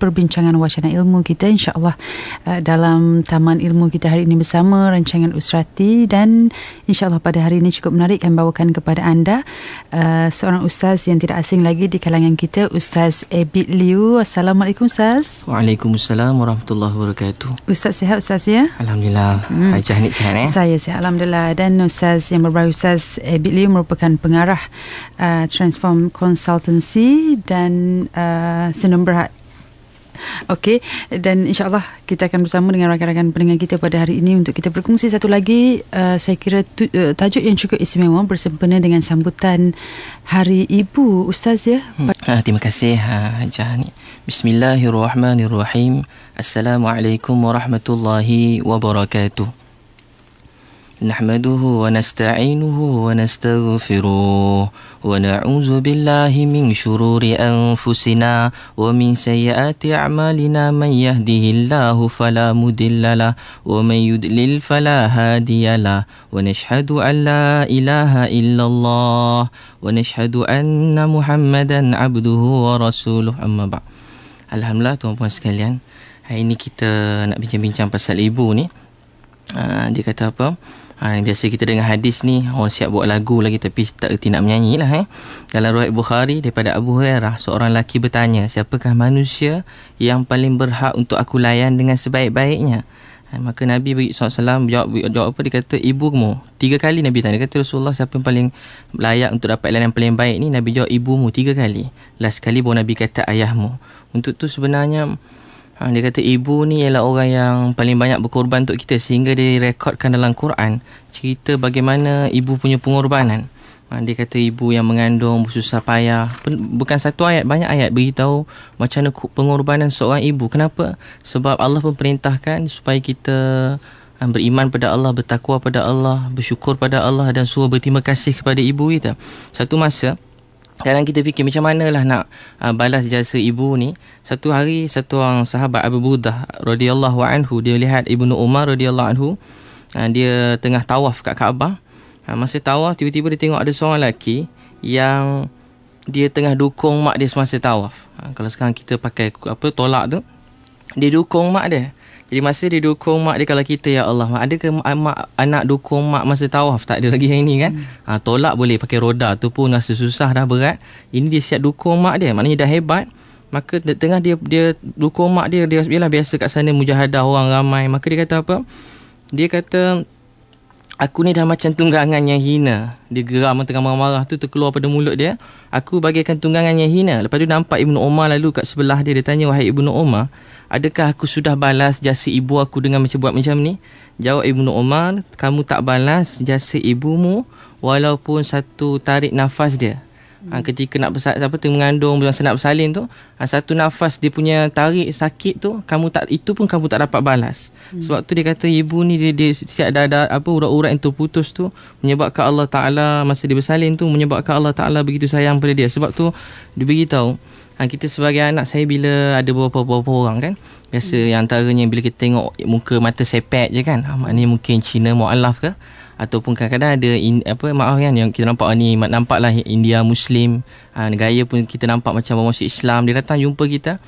perbincangan wacana ilmu kita, insya-Allah dalam taman ilmu kita hari ini bersama rancangan Usrati, dan insya-Allah pada hari ini cukup menarik akan bawakan kepada anda seorang ustaz yang tidak asing lagi di kalangan kita, Ustaz Abid Liu. Assalamualaikum Ustaz. Waalaikumsalam warahmatullahi wabarakatuh. Ustaz sihat Ustaz ya? Alhamdulillah. Hajah ni sihat Saya sihat alhamdulillah. Dan Ustaz yang berbara, Ustaz Abid Liu merupakan pengarah Transform Consultancy dan Senum Berhad. Okey, dan insya-Allah kita akan bersama dengan rakan-rakan pendengar kita pada hari ini untuk kita berkongsi satu lagi saya kira tajuk yang cukup istimewa bersempena dengan sambutan Hari Ibu Ustaz ya. Terima kasih Hajah ni. Bismillahirrahmanirrahim. Assalamualaikum warahmatullahi wabarakatuh. Nahmaduhu wa nasta'inuhu wa nastaghfiruh wa na'udzu billahi min shururi anfusina wa min sayyiati a'malina, man yahdihillahu fala mudhillalah wa man yudlil fala hadiyalah, wa nashhadu an la ilaha illallah wa nashhadu anna Muhammadan abduhu wa rasuluh, amma ba'. Alhamdulillah tuan-puan sekalian, hari ini kita nak bincang-bincang pasal ibu ni. Dia kata apa? Biasa kita dengar hadis ni, orang siap buat lagu lagi tapi tak erti nak menyanyi lah. Dalam riwayat Bukhari daripada Abu Hurairah, seorang lelaki bertanya, siapakah manusia yang paling berhak untuk aku layan dengan sebaik-baiknya? Maka Nabi SAW jawab apa? Dia kata, ibumu. 3 kali Nabi tanya. Dia kata, Rasulullah, siapa yang paling layak untuk dapat layanan paling baik ni? Nabi jawab, ibumu 3 kali. Last kali baru Nabi kata, ayahmu. Untuk tu sebenarnya dia kata ibu ni ialah orang yang paling banyak berkorban untuk kita, sehingga dia rekodkan dalam Quran cerita bagaimana ibu punya pengorbanan. Dia kata ibu yang mengandung bersusah payah. Bukan satu ayat, banyak ayat beritahu macam mana pengorbanan seorang ibu. Kenapa? Sebab Allah pun perintahkan supaya kita beriman pada Allah, bertakwa pada Allah, bersyukur pada Allah dan suruh berterima kasih kepada ibu kita. Satu masa kadang kita fikir macam manalah nak balas jasa ibu ni. Satu hari satu orang sahabat Abu Burdah radhiyallahu anhu, dia lihat Ibnu Umar radhiyallahu anhu, dia tengah tawaf kat Kaabah. Masa tawaf tiba-tiba dia tengok ada seorang lelaki yang dia tengah dukung mak dia semasa tawaf. Kalau sekarang kita pakai tolak tu, dia dukung mak dia. Jadi masa dia dukung mak dia, kalau kita, ya Allah, adakah mak anak dukung mak masa tawaf? Tak ada lagi yang ini kan. Tolak boleh pakai roda tu pun rasa susah dah, berat. Ini dia siap dukung mak dia, maknanya dah hebat. Maka tengah dia dukung mak dia biarlah biasa kat sana mujahadah orang ramai. Maka dia kata apa? Dia kata, aku ni dah macam tunggangan yang hina. Dia geram tengah marah-marah tu terkeluar pada mulut dia, aku bagaikan tunggangan yang hina. Lepas tu nampak Ibnu Umar lalu kat sebelah dia. Dia tanya, wahai Ibnu Umar, adakah aku sudah balas jasa ibu aku dengan buat macam ni? Jawab Ibnu Umar, kamu tak balas jasa ibumu walaupun satu tarik nafas dia. Ketika nak mengandung, nak bersalin tu, satu nafas dia punya tarik sakit tu, itu pun kamu tak dapat balas. Sebab tu dia kata ibu ni dia siap ada urat-urat yang terputus tu, menyebabkan Allah Ta'ala masa dia bersalin tu, menyebabkan Allah Ta'ala begitu sayang pada dia. Sebab tu dia beritahu, kita sebagai anak, saya bila ada beberapa orang kan, biasa yang antaranya bila kita tengok muka mata sepet je kan, maknanya mungkin Cina mu'alaf ke, ataupun kadang-kadang ada maaf kan, yang kita nampak ni nampaklah India Muslim, gaya pun kita nampak macam orang masuk Islam. Dia datang jumpa kita,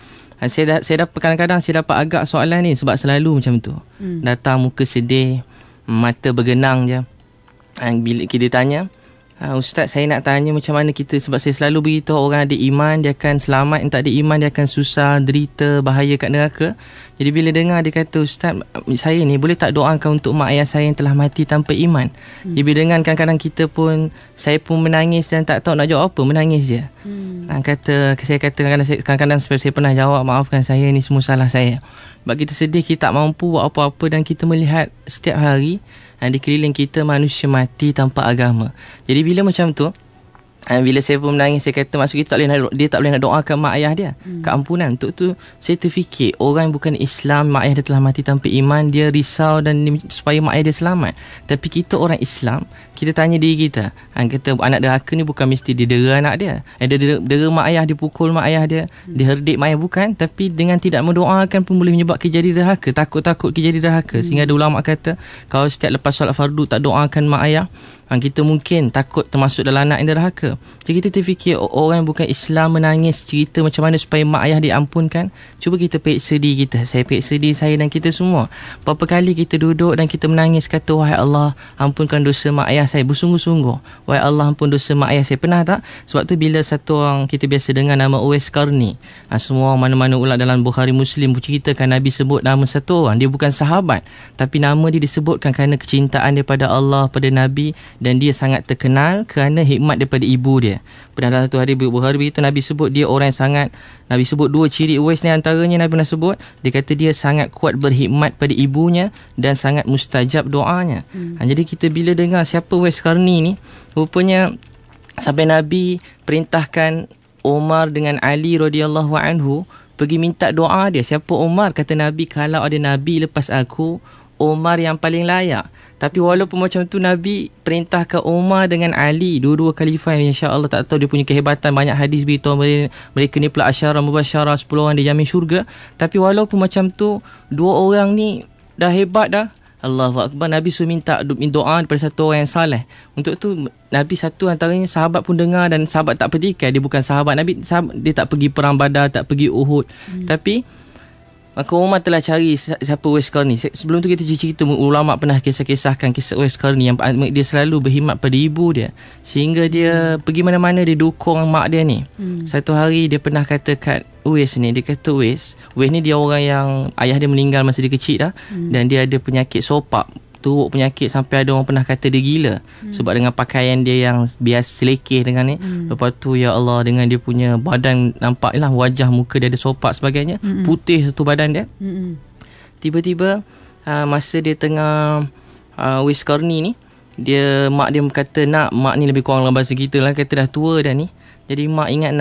saya dapat kadang-kadang saya dapat agak soalan ni sebab selalu macam tu. Datang muka sedih, mata bergenang je. Bila kita tanya, Ustaz, saya nak tanya macam mana kita, sebab saya selalu beritahu orang ada iman dia akan selamat, yang tak ada iman dia akan susah, derita, bahaya kat neraka. Jadi bila dengar dia kata, Ustaz, saya ni boleh tak doakan untuk mak ayah saya yang telah mati tanpa iman? Jadi bila dengar kadang-kadang kita pun, saya pun menangis dan tak tahu nak jawab apa, menangis je. Saya kata kadang-kadang saya pernah jawab, maafkan saya, ni semua salah saya. Sebab kita sedih, kita tak mampu buat apa-apa, dan kita melihat setiap hari di keliling kita manusia mati tanpa agama. Jadi bila macam tu, bila saya pun menangis, saya kata maksud dia tak boleh nak doakan mak ayah dia keampunan. Untuk tu saya terfikir, orang yang bukan Islam, mak ayah dia telah mati tanpa iman, dia risau dan supaya mak ayah dia selamat. Tapi kita orang Islam, kita tanya diri kita, kata anak derhaka ni bukan mesti dia dera anak dia, dia dera mak ayah, dia pukul mak ayah dia, dia herdik mak ayah, bukan. Tapi dengan tidak mendoakan pun boleh menyebabkan jadi derhaka, takut-takut jadi derhaka. Sehingga ada ulama kata, kalau setiap lepas solat fardu tak doakan mak ayah, Kita mungkin takut termasuk dalam anak yang derhaka. Jadi kita terfikir orang yang bukan Islam menangis cerita macam mana supaya mak ayah diampunkan. Cuba kita periksa diri kita. Saya periksa diri saya dan kita semua. Berapa kali kita duduk dan kita menangis kata, wahai Allah, ampunkan dosa mak ayah saya bersungguh-sungguh. Wahai Allah, ampun dosa mak ayah saya. Pernah tak? Sebab tu bila satu orang kita biasa dengar nama Uwais Qarni, semua mana-mana ulama dalam Bukhari Muslim berceritakan Nabi sebut nama satu orang. Dia bukan sahabat, tapi nama dia disebutkan kerana kecintaan daripada Allah pada Nabi, dan dia sangat terkenal kerana hikmat daripada ibu dia. Pada satu hari Bukhari itu Nabi sebut dia orang yang sangat, Nabi sebut dua ciri Uwais ni, antaranya Nabi pernah sebut, dia kata dia sangat kuat berhikmat pada ibunya dan sangat mustajab doanya. Jadi kita bila dengar siapa Uwais Qarni ni, rupanya sampai Nabi perintahkan Umar dengan Ali radhiyallahu anhu pergi minta doa dia. Siapa Umar? Kata Nabi, kalau ada Nabi lepas aku, Umar yang paling layak. Tapi walaupun macam tu, Nabi perintahkan Umar dengan Ali, dua-dua khalifah yang insya-Allah tak tahu dia punya kehebatan. Banyak hadis beritahu mereka ni pula asyara mubasyarah, 10 orang dia jamin syurga. Tapi walaupun macam tu, dua orang ni dah hebat dah. Allahu Akbar. Nabi suruh minta doa daripada satu orang yang saleh. Untuk tu Nabi satu antaranya sahabat pun dengar, dan sahabat tak petikai. Dia bukan sahabat Nabi, dia tak pergi perang Badar, tak pergi Uhud. Tapi maka Umar telah cari siapa Uwais Qarni. Sebelum tu kita cerita ulama pernah kisahkan kisah Uwais Qarni yang dia selalu berkhidmat pada ibu dia, sehingga dia pergi mana-mana dia dukung mak dia ni. Satu hari dia pernah kata kat Uwais ni, dia kata Uwais ni dia orang yang ayah dia meninggal masa dia kecil dah, dan dia ada penyakit sopak, teruk penyakit sampai ada orang pernah kata dia gila sebab dengan pakaian dia yang biasa selekeh dengan ni. Lepas tu ya Allah, dengan dia punya badan nampaklah wajah muka dia ada sopak sebagainya, putih satu badan dia. Tiba-tiba masa dia tengah Uwais Qarni ni, mak dia kata, nak, mak ni lebih kurang dalam bahasa kita lah, kata dah tua dah ni. Jadi mak ingat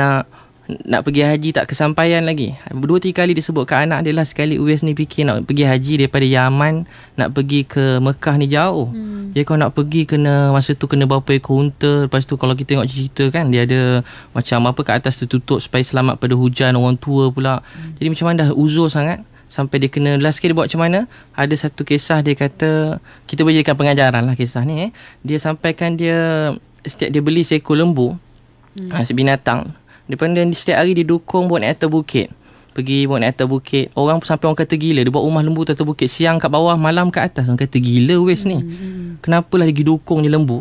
nak pergi haji tak kesampaian lagi. 2-3 kali disebut ke anak dia lah. Sekali Uwais ni fikir nak pergi haji daripada Yaman nak pergi ke Mekah ni jauh. Jadi kalau nak pergi masa tu kena berapa ekor unta. Lepas tu kalau kita tengok cerita kan, dia ada macam apa kat atas tertutup supaya selamat pada hujan, orang tua pula. Jadi macam mana dah uzur sangat, sampai dia kena, last sekali dia buat macam mana, ada satu kisah dia kata, kita boleh jadikan pengajaran lah kisah ni. Dia sampaikan setiap dia beli seekor lembu, binatang. Depan dia setiap hari dia dukung buat naik atas bukit. Pergi buat naik atas bukit. Orang sampai orang kata gila. Dia buat rumah lembu atas bukit. Siang kat bawah, malam kat atas. Orang kata gila Uwais ni. Kenapalah lagi dukung je lembu?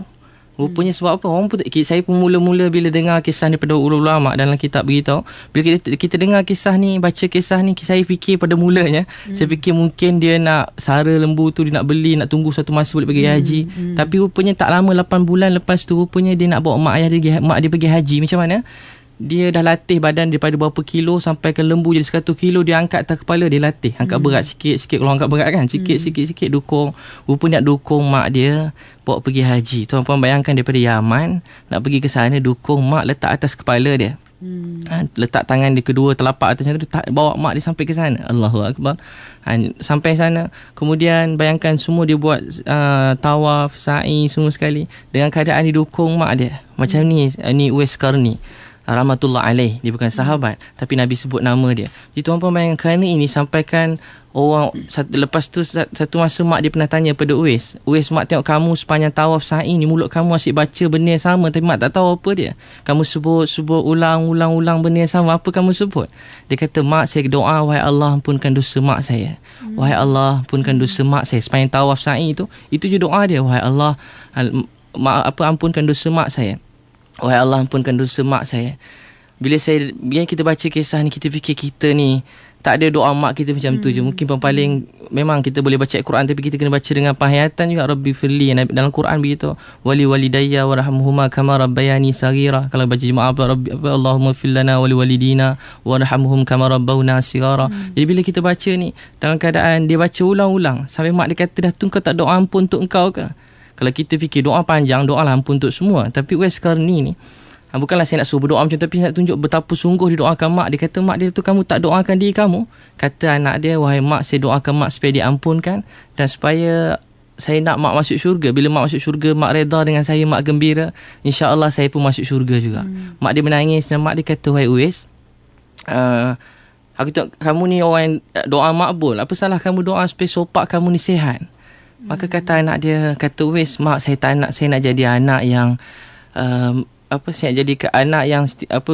Rupanya sebab apa? Orang pun saya pun mula-mula bila dengar kisah ni pada ulama dalam kitab beritahu. Bila kita dengar kisah ni, baca kisah ni, saya fikir pada mulanya, saya fikir mungkin dia nak sara lembu tu, dia nak beli, nak tunggu satu masa boleh pergi haji. Tapi rupanya tak lama, 8 bulan lepas tu, rupanya dia nak bawa mak dia pergi haji. Macam mana? Dia dah latih badan daripada berapa kilo sampai ke lembu jadi 100 kilo, dia angkat atas kepala, dia latih angkat berat sikit-sikit. Kalau angkat berat kan sikit-sikit dukung, rupanya nak dukung mak dia bawa pergi haji. Tuan-puan bayangkan, daripada Yaman nak pergi ke sana, dukung mak letak atas kepala dia. Letak tangan dia kedua telapak atas tu, bawa mak dia sampai ke sana. Allahu Akbar. Sampai sana, kemudian bayangkan semua dia buat tawaf, sa'i semua sekali dengan keadaan didukung mak dia. Macam ni Uwais Qarni rahmatullah alaih. Dia bukan sahabat, tapi Nabi sebut nama dia. Jadi tuan-puan bayangkan, kerana ini sampaikan orang lepas tu satu masa mak dia pernah tanya pada Uwais, mak tengok kamu sepanjang tawaf sa'i ni mulut kamu asyik baca benda yang sama, tapi mak tak tahu apa dia. Kamu sebut ulang benda yang sama, apa kamu sebut? Dia kata, mak saya doa, wahai Allah ampunkan dosa mak saya. Wahai Allah ampunkan dosa mak saya. Sepanjang tawaf sa'i itu je doa dia. Wahai Allah ampunkan dosa mak saya. Wahai Allah ampunkan dosa mak saya. Bila kita baca kisah ni, kita fikir kita ni tak ada doa mak kita macam tu je. Mungkin paling memang kita boleh baca Al-Quran, tapi kita kena baca dengan penghayatan juga. Rabbi firli, dalam Quran begitu, wali walidayya warhamhuma kama rabbayani saghira. Kalau baca jemaah Allahumma fir lana wali walidina warhamhum kama rabbawna sighara. Jadi bila kita baca ni dalam keadaan dia baca ulang-ulang sampai mak dia kata, dah tu kau tak doa ampun untuk engkau ke? Kalau kita fikir doa panjang, doa lah ampun untuk semua. Tapi Uwais Qarni ni, bukanlah saya nak suruh berdoa macam tu, tapi saya nak tunjuk betapa sungguh dia doakan mak. Dia kata, mak dia tu, kamu tak doakan diri kamu? Kata anak dia, wahai mak, saya doakan mak supaya diampunkan dan supaya saya nak mak masuk syurga. Bila mak masuk syurga, mak reda dengan saya, mak gembira, insya-Allah saya pun masuk syurga juga. Mak dia menangis dan mak dia kata, wahai Uwais, aku tengok kamu ni orang yang doa makbul. Apa salah kamu doa supaya sopak kamu ni sihat? Maka kata anak dia, kata Wes, mak saya tak nak, saya nak jadi anak yang saya nak jadi anak yang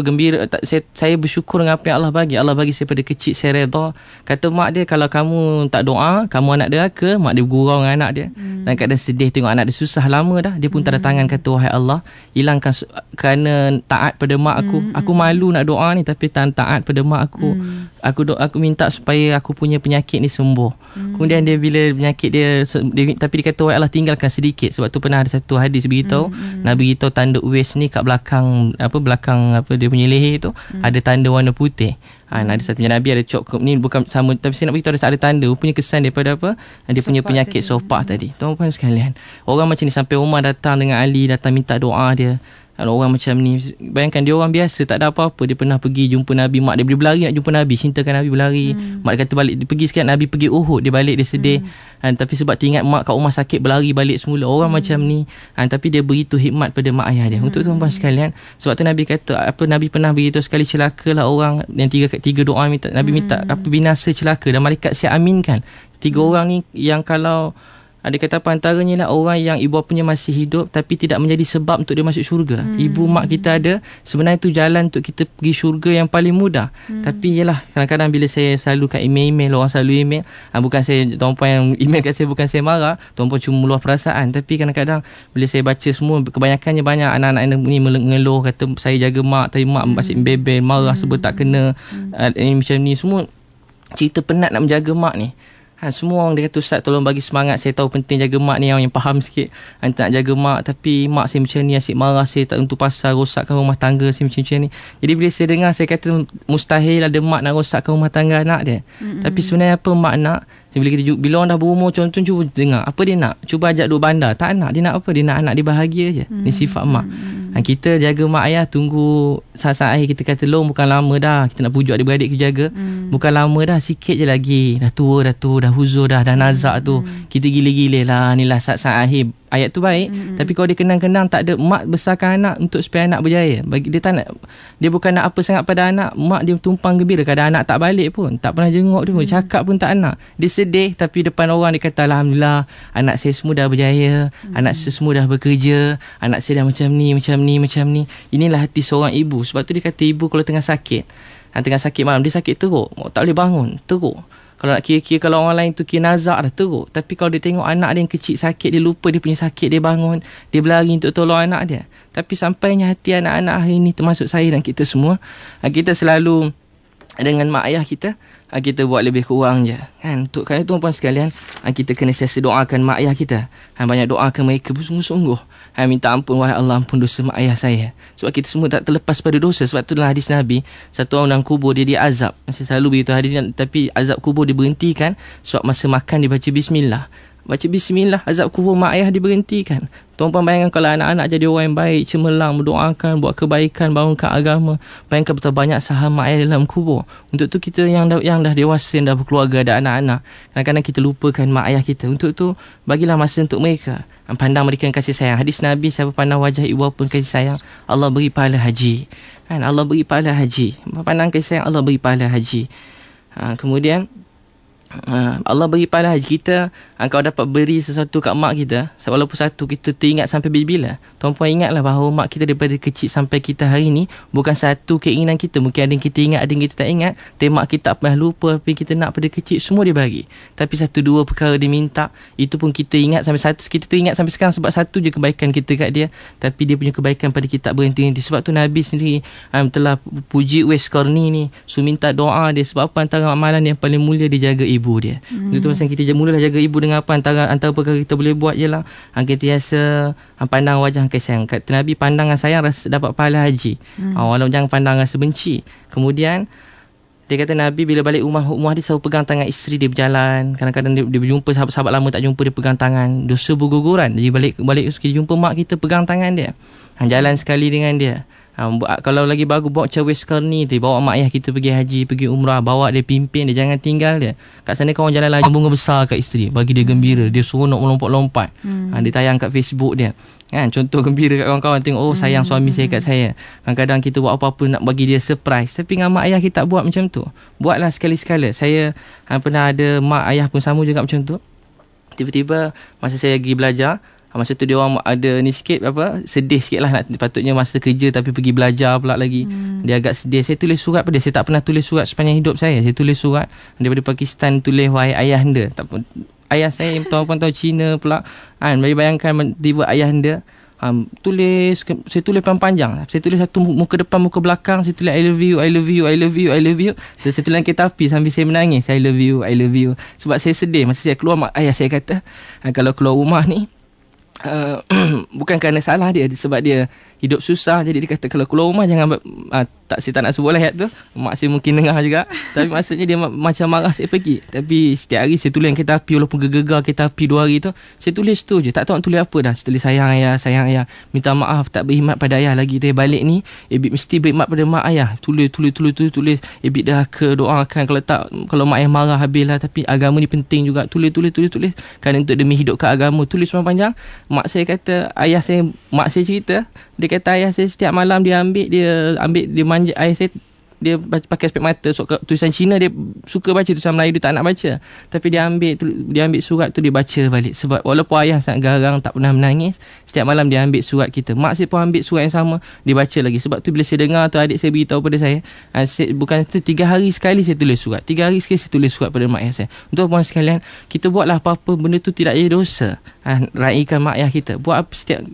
gembira. Saya bersyukur dengan apa yang Allah bagi. Allah bagi saya pada kecil, saya redha. Kata mak dia, kalau kamu tak doa, kamu anak derhaka. Mak dia bergurau dengan anak dia. Dan kadang sedih tengok anak dia susah lama dah. Dia pun tanda tangan kata, wahai Allah, hilangkan kerana taat pada mak aku. Aku malu nak doa ni tapi tak taat pada mak aku. Aku minta supaya aku punya penyakit ni sembuh. Kemudian dia bila penyakit dia tapi dia kata, wahai Allah, tinggalkan sedikit. Sebab tu pernah ada satu hadis beritahu, Nabi beritahu tanduk waist ni kat belakang dia punya leher tu ada tanda warna putih. Ada satu Nabi ada cop ni bukan sama, tapi saya nak beritahu ada tak ada tanda, punya kesan daripada dia punya penyakit sopah tadi. Tuan-tuan sekalian, orang macam ni sampai Umar datang dengan Ali, datang minta doa dia. Orang macam ni, bayangkan dia orang biasa, tak ada apa-apa. Dia pernah pergi jumpa Nabi. Mak dia berlari nak jumpa Nabi, cintakan Nabi, berlari. Mak dia kata balik, dia pergi sikit, Nabi pergi Uhud, dia balik, dia sedih. Tapi sebab teringat mak kat rumah sakit, berlari balik semula. Orang macam ni, tapi dia begitu hikmat pada mak ayah dia. Untuk tuan-tuan sekalian, sebab tu Nabi kata, Nabi pernah beritahu sekali, celakalah orang yang tiga doa minta, Nabi minta binasa celaka, dan malaikat siap aminkan. 3 orang ni yang kalau ada kata apa, antaranya lah orang yang ibu bapanya masih hidup tapi tidak menjadi sebab untuk dia masuk syurga. Ibu mak kita ada, sebenarnya tu jalan untuk kita pergi syurga yang paling mudah. Tapi yalah, kadang-kadang bila saya selalu kat email, orang selalu email, bukan saya, tuan-puan yang email kat saya, bukan saya marah, tuan-puan cuma meluah perasaan. Tapi kadang-kadang bila saya baca semua, kebanyakannya banyak anak-anak ni mengeluh, kata saya jaga mak tapi mak masih bebel, marah sebab tak kena macam ni. Semua cerita penat nak menjaga mak ni. Semua orang dia kata, Ustaz tolong bagi semangat, saya tahu penting jaga mak ni, yang faham sikit nak jaga mak, tapi mak saya macam ni, asyik marah, saya tak tentu pasal, rosakkan rumah tangga saya macam ni. Jadi bila saya dengar, saya kata mustahil ada mak nak rosakkan rumah tangga anak dia. Tapi sebenarnya apa mak nak? Bila orang dah berumur, contoh cuba dengar apa dia nak, cuba ajak duduk bandar, tak nak. Dia nak apa? Dia nak anak dia bahagia je. Ni sifat mak. Kita jaga mak ayah, tunggu saat-saat akhir kita kata, long bukan lama dah kita nak pujuk adik-beradik kita jaga. Bukan lama dah, sikit je lagi, dah tua dah tu, dah huzur dah nazak tu, kita gila-gila lah. Ni lah saat-saat akhir. Ayat tu baik, tapi kalau dia kenang-kenang, tak ada mak besarkan anak untuk supaya anak berjaya. Bagi dia tak nak, dia bukan nak apa sangat pada anak. Mak dia tumpang gembira, kadang anak tak balik pun, tak pernah jenguk dia pun, cakap pun tak nak. Dia sedih, tapi depan orang dia kata, alhamdulillah, anak saya semua dah berjaya, anak saya semua dah bekerja, anak saya dah macam ni. Inilah hati seorang ibu. Sebab tu dia kata, ibu kalau tengah sakit malam, dia sakit teruk, tak boleh bangun, teruk. Kalau nak kira-kira, kalau orang lain tu kira nazak dah, teruk. Tapi kalau dia tengok anak dia yang kecil sakit, dia lupa dia punya sakit, dia bangun, dia berlari untuk tolong anak dia. Tapi sampainya hati anak-anak hari ini, termasuk saya dan kita semua, kita selalu dengan mak ayah kita, kita buat lebih kurang je kan. Untuk kerana tuan-puan sekalian, kita kena sentiasa doakan mak ayah kita. Banyak doakan mereka bersungguh-sungguh. Minta ampun, wahai Allah, ampun dosa mak ayah saya. Sebab kita semua tak terlepas pada dosa. Sebab tu dalam hadis Nabi, satu orang dalam kubur dia azab. Saya selalu beritahu hadis, tapi azab kubur diberhentikan sebab masa makan dia baca bismillah. Baca bismillah, azab kubur mak ayah diberhentikan. Tuan-puan bayangkan kalau anak-anak jadi orang yang baik, cemerlang, mendoakan, buat kebaikan, bangunkan agama. Bayangkan betapa banyak saham mak ayah dalam kubur. Untuk tu kita yang dah dewasa, yang dah berkeluarga, ada anak-anak, kadang-kadang kita lupakan mak ayah kita. Untuk tu bagilah masa untuk mereka. Pandang mereka yang kasih sayang. Hadis Nabi, siapa pandang wajah ibu bapa kasih sayang, Allah beri pahala haji. Allah beri pahala haji. Pandang kasih sayang, Allah beri pahala haji. Kemudian Allah beri pahala haji kita. Kau dapat beri sesuatu kat mak kita, walaupun satu, kita teringat sampai bila-bila. Tuan-puan ingatlah bahawa mak kita daripada kecil sampai kita hari ni, bukan satu keinginan kita. Mungkin ada yang kita ingat, ada yang kita tak ingat. Tapi mak kita tak pernah lupa apa yang kita nak pada kecil, semua dia bagi. Tapi satu dua perkara dia minta, itu pun kita ingat sampai satu, kita teringat sampai sekarang sebab satu je kebaikan kita kat dia. Tapi dia punya kebaikan pada kita tak berhenti-henti. Sebab tu Nabi sendiri telah puji Uwais Qarni ni, minta doa dia. Sebab apa? Antara amalan yang paling mulia, dia jaga ibu dia. Itu masa kita mulalah jaga ibu dengan apa? Antara perkara kita boleh buat je lah, kita biasa pandang wajah kasih sayang. Kata Nabi, pandangan sayang rasa dapat pahala haji. Walau jangan pandang rasa benci. Kemudian dia kata Nabi bila balik rumah dia selalu pegang tangan isteri dia berjalan. Kadang-kadang dia berjumpa sahabat-sahabat lama tak jumpa, dia pegang tangan, dosa berguguran. Jadi balik kita jumpa mak kita, pegang tangan dia, jalan sekali dengan dia. Kalau lagi bagus, bawa Uwais Qarni tu, bawa mak ayah kita pergi haji, pergi umrah, bawa dia, pimpin dia, jangan tinggal dia. Kat sana kawan jalan lagi, bunga besar kat isteri, bagi dia gembira, dia seronok melompat-lompat. Dia tayang kat Facebook dia kan, contoh gembira kat kawan-kawan, tengok sayang suami saya kat saya. Kadang-kadang kita buat apa-apa nak bagi dia surprise, tapi dengan mak ayah kita tak buat macam tu. Buatlah sekali-sekala. Saya pernah ada mak ayah pun sama juga macam tu. Tiba-tiba masa saya pergi belajar, masa tu dia orang ada ni sikit sedih sikit lah, patutnya masa kerja tapi pergi belajar pula lagi. Dia agak sedih. Saya tulis surat pada dia. Saya tak pernah tulis surat sepanjang hidup saya. Saya tulis surat daripada Pakistan, tulis wahai ayahanda. Tak pun ayah saya yang tuan-tuan tahu Cina pula kan. Bayangkan tiba ayahanda. Saya tulis panjang. Saya tulis satu muka depan, muka belakang. Saya tulis I love you, I love you, I love you, I love you. Saya tulis kereta api sambil saya menangis. I love you, I love you. Sebab saya sedih. Masa saya keluar, mak ayah saya kata, kalau keluar rumah ni, bukan kerana salah dia, sebab dia hidup susah. Jadi dia kata kalau keluar rumah jangan saya tak nak sebut lah ayat tu. Mak saya mungkin dengar juga. Tapi maksudnya dia macam marah saya pergi. Tapi setiap hari saya tulis kereta api, walaupun gegar kereta api 2 hari tu, saya tulis tu je. Tak tahu nak tulis apa dah. Saya tulis sayang ayah, minta maaf tak berkhidmat pada ayah lagi. Tapi balik ni Ebit mesti berkhidmat pada mak ayah. Tulis. Ebit dah doakan, kalau mak ayah marah habis lah. Tapi agama ni penting juga. Tulis. Kerana untuk demi hidupkan agama. Tulis panjang. Mak saya cerita, dia kata ayah saya setiap malam dia manja ayah saya. Dia pakai spek mata, tulisan Cina dia suka baca, tulisan Melayu dia tak nak baca. Tapi dia ambil surat tu, dia baca balik. Sebab walaupun ayah sangat garang, tak pernah menangis, setiap malam dia ambil surat kita. Mak saya pun ambil surat yang sama, dia baca lagi. Sebab tu bila saya dengar tu, adik saya beritahu pada saya, bukan 3 hari sekali saya tulis surat, 3 hari sekali saya tulis surat pada mak ayah saya. Untuk puan sekalian, kita buatlah apa-apa benda tu tidak jadi dosa. Raikan mak ayah kita. Buat apa setiap,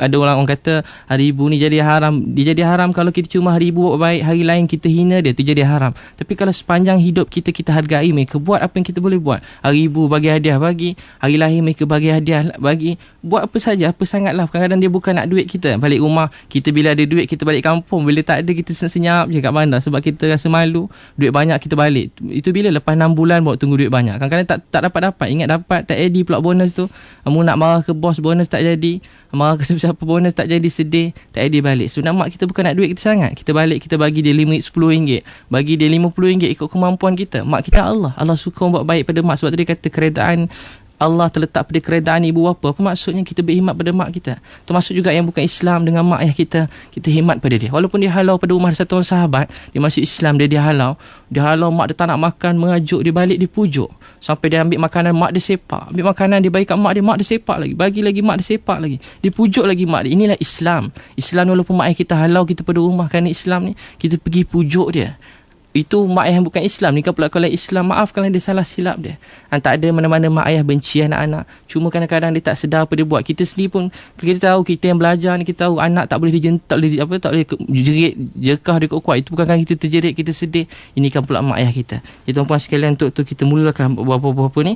ada orang kata hari ibu ni jadi haram. Dia jadi haram kalau kita cuma hari ibu buat baik, hari lain kita hina dia, tu jadi haram. Tapi kalau sepanjang hidup kita hargai mereka, buat apa yang kita boleh buat. Hari ibu bagi hadiah, bagi. Hari lahir mereka bagi hadiah, bagi. Buat apa saja, apa sangatlah. Kadang-kadang dia bukan nak duit kita. Balik rumah, kita bila ada duit, kita balik kampung. Bila tak ada, kita senyap je kat bandar. Sebab kita rasa malu. Duit banyak, kita balik. Itu bila lepas 6 bulan bawa tunggu duit banyak. Kadang-kadang tak dapat. Ingat dapat, tak jadi pula bonus tu. Kamu nak marah ke bos, bonus tak jadi. Marah ke siapa-siapa, bonus tak jadi, sedih. Tak jadi balik. So, mak kita bukan nak duit kita sangat. Kita balik, kita bagi dia RM10, bagi dia RM50 ikut kemampuan kita. Mak kita Allah suka buat baik pada mak. Sebab tu dia kata keredaan Allah terletak pada keredaan ibu bapa. Apa maksudnya? Kita berkhidmat pada mak kita. Termasuk juga yang bukan Islam dengan mak ayah kita khidmat pada dia. Walaupun dia halau pada rumah satu orang sahabat, dia masuk Islam, dia halau mak dia tak nak makan, mengajuk dia balik, dia pujuk sampai dia ambil makanan, mak dia sepak. Ambil makanan dia bagi kat mak dia sepak lagi, bagi lagi mak dia sepak lagi, dia pujuk lagi mak dia. Inilah Islam. Walaupun mak ayah kita halau kita pada rumah kerana Islam ni, kita pergi pujuk dia. Itu mak ayah yang bukan Islam. Ni pula kalau Islam, maafkanlah dia salah silap dia. Tak ada mana-mana mak ayah benci anak-anak. Cuma kadang-kadang dia tak sedar apa dia buat. Kita sendiri pun, kita tahu, kita yang belajar ni, kita tahu anak tak boleh dijentak, tak boleh jerit, jerkah dia kuat. Itu bukan kerana kita terjerit, kita sedih. Ini kan pula mak ayah kita. Jadi tuan-puan sekalian, untuk kita mulakan apa-apa ni,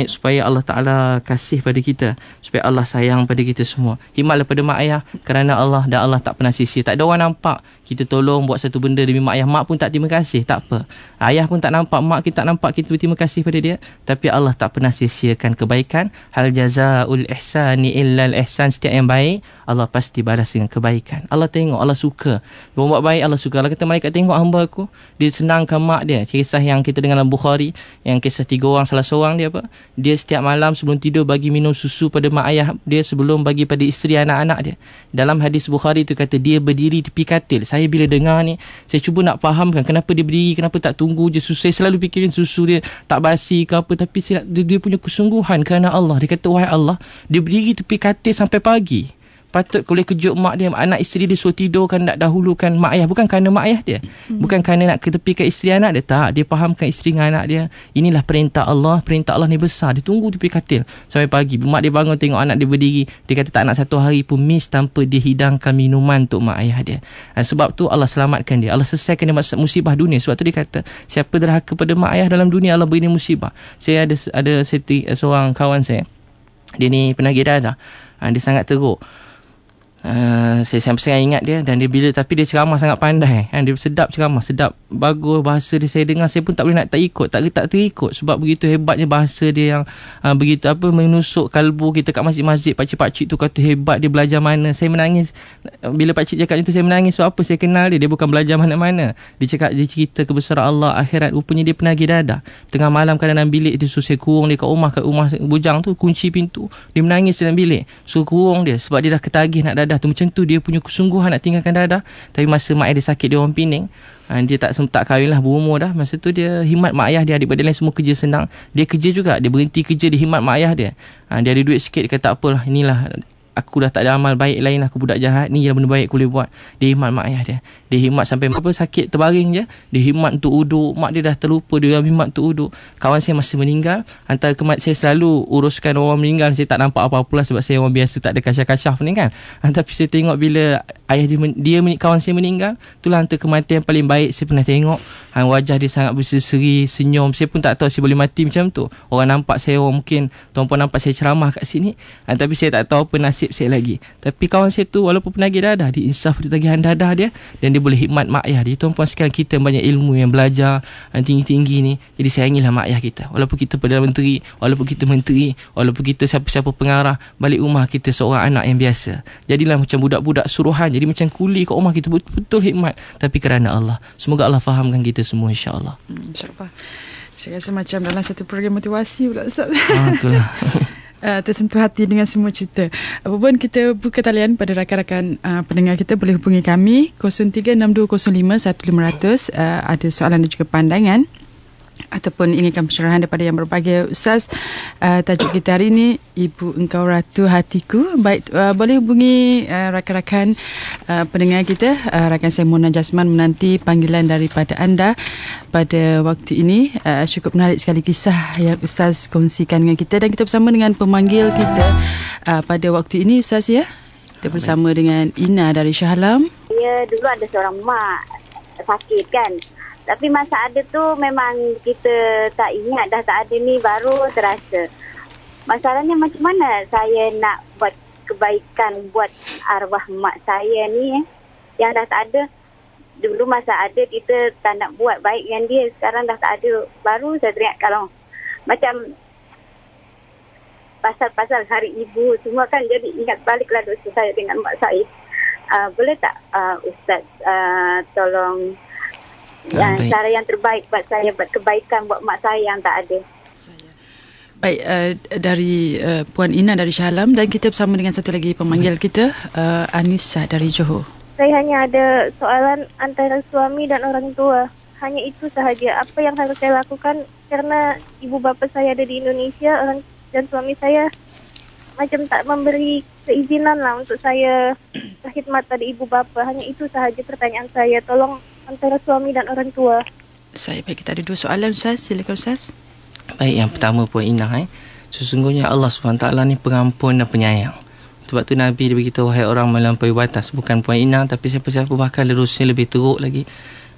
supaya Allah Ta'ala kasih pada kita, supaya Allah sayang pada kita semua. Khidmatlah pada mak ayah kerana Allah, dan Allah tak pernah sia-sia. Tak ada orang nampak kita tolong buat satu benda demi mak ayah. Mak pun tak terima kasih, tak apa. Ayah pun tak nampak, mak kita tak nampak kita berterima kasih pada dia. Tapi Allah tak pernah sia-siakan kebaikan. Hal jazaul ihsani illal ihsan. Setiap yang baik, Allah pasti balas dengan kebaikan. Allah tengok, Allah suka. Buat baik, Allah suka. Allah kata malaikat tengok hamba aku, dia senangkan mak dia. Kisah yang kita dengar dalam Bukhari, yang kisah 3 orang, salah seorang dia dia setiap malam sebelum tidur bagi minum susu pada mak ayah dia sebelum bagi pada isteri anak-anak dia. Dalam hadis Bukhari tu kata dia berdiri tepi katil. Saya bila dengar ni, saya cuba nak fahamkan kenapa dia berdiri, kenapa tak tunggu je susu. Saya selalu fikirin susu dia tak basi ke apa, tapi dia punya kesungguhan kerana Allah. Dia kata, wahai Allah, dia berdiri tepi katil sampai pagi. Patut boleh kejut mak dia, anak isteri dia suruh tidurkan, nak dahulukan mak ayah. Bukan kerana mak ayah dia, bukan kerana nak ketepikan isteri anak dia, tak. Dia fahamkan isteri dengan anak dia, inilah perintah Allah ni besar. Dia tunggu tepi katil sampai pagi. Mak dia bangun tengok anak dia berdiri, dia kata tak nak satu hari pun miss tanpa dia hidangkan minuman untuk mak ayah dia. Sebab tu Allah selamatkan dia, Allah selesaikan dia musibah dunia. Sebab tu dia kata, siapa derhaka pada mak ayah dalam dunia, Allah beri dia musibah. Saya ada seorang kawan saya, dia ni penagih dadah. Dia sangat teruk. Saya sampai ingat dia, dan dia tapi dia ceramah sangat pandai. Dia sedap ceramah, sedap, bagus bahasa dia. Saya dengar, saya pun tak boleh nak tak terikut sebab begitu hebatnya bahasa dia yang begitu menusuk kalbu kita kat masjid-masjid. Pakcik-pakcik tu kata hebat, dia belajar mana. Saya menangis bila pakcik cakap itu. Saya menangis sebab apa? Saya kenal dia bukan belajar mana-mana. Dia cerita kebesaran Allah akhirat. Rupanya dia penagih dadah. Tengah malam dalam bilik dia suruh saya kurung dia kat rumah bujang tu, kunci pintu. Dia menangis dalam bilik, suruh kurung dia sebab dia dah ketagih nak dadah dadah tu. Macam tu dia punya kesungguhan nak tinggalkan dadah. Tapi masa mak ayah dia sakit, dia orang Penang, dia tak kahwin lah, berumur dah. Masa tu dia himat mak ayah dia, adik-beradik lain semua kerja senang, dia kerja juga, dia berhenti kerja, dia himat mak ayah dia. Dia ada duit sikit, dia kata tak apalah, inilah aku dah tak ada amal baik lain, aku budak jahat, ni je benda baik aku boleh buat. Dia himat mak ayah dia. Dia himat sampai apa sakit terbaring je, dia himat untuk uduk. Mak dia dah terlupa, dia himat untuk uduk. Kawan saya masa meninggal, antara saya selalu uruskan orang meninggal. Saya tak nampak apa-apa lah sebab saya orang biasa, tak ada kasyaf-kasyaf ni kan. Tapi saya tengok bila ayah dia kawan saya meninggal, itulah antara kematian paling baik saya pernah tengok. Wajah dia sangat berseri-seri, senyum. Saya pun tak tahu saya boleh mati macam tu. Orang nampak saya, orang mungkin tuan-puan nampak saya ceramah kat sini, tapi saya tak tahu apa nasib saya lagi. Tapi kawan saya tu walaupun penagih dadah, dia insaf dia tagihan dadah dia, dan dia boleh hikmat mak ayah dia. Tuan-puan sekalian, kita banyak ilmu yang belajar tinggi-tinggi ni, jadi sayangilah mak ayah kita. Walaupun kita Perdana Menteri, walaupun kita siapa-siapa pengarah, balik rumah kita seorang anak yang biasa. Jadilah macam budak-budak suruhan, jadi macam kuli kat rumah kita, betul-betul hikmat, tapi kerana Allah. Semoga Allah fahamkan kita semua, insya-Allah. InsyaAllah. Saya rasa macam dalam satu program motivasi pula, Ustaz. Itulah. Tersentuh hati dengan semua cerita. Apapun, kita buka talian pada rakan-rakan pendengar kita. Boleh hubungi kami 0362051500. Ada soalan dan juga pandangan, ataupun inginkan pencerahan daripada yang berbahagia Ustaz. Tajuk kita hari ini, Ibu Engkau Ratu Hatiku. Baik, boleh hubungi rakan-rakan pendengar kita. Rakan saya Mona Jasman menanti panggilan daripada anda pada waktu ini. Cukup menarik sekali kisah yang Ustaz kongsikan dengan kita, dan kita bersama dengan pemanggil kita pada waktu ini, Ustaz, ya. Kita bersama dengan Ina dari Shah Alam. Ya, dulu ada seorang mak sakit kan. Tapi masa ada tu memang kita tak ingat, dah tak ada ni baru terasa. Masalahnya macam mana saya nak buat kebaikan buat arwah mak saya ni yang dah tak ada. Dulu masa ada kita tak nak buat baik dengan dia, sekarang dah tak ada. Baru saya teringat kalau macam pasal-pasal hari ibu semua kan, jadi ingat baliklah dosa saya dengan mak saya. Boleh tak Ustaz tolong cara yang terbaik buat saya buat kebaikan buat mak saya yang tak ada. Baik, dari Puan Ina dari Shah Alam, dan kita bersama dengan satu lagi pemanggil kita, Anissa dari Johor. Saya hanya ada soalan antara suami dan orang tua. Hanya itu sahaja. Apa yang harus saya lakukan, karena ibu bapa saya ada di Indonesia, dan suami saya macam tak memberi keizinan lah untuk saya berkhidmat pada ibu bapa. Hanya itu sahaja pertanyaan saya. Tolong antara suami dan orang tua. Baik, kita ada dua soalan, Ustaz. Silakan, Ustaz. Baik, yang pertama Puan Inah, sesungguhnya Allah SWT ni pengampun dan penyayang. Sebab tu Nabi dia beritahu, wahai orang melampaui batas. Bukan Puan Inah, tapi siapa-siapa bahkan lerusnya lebih teruk lagi.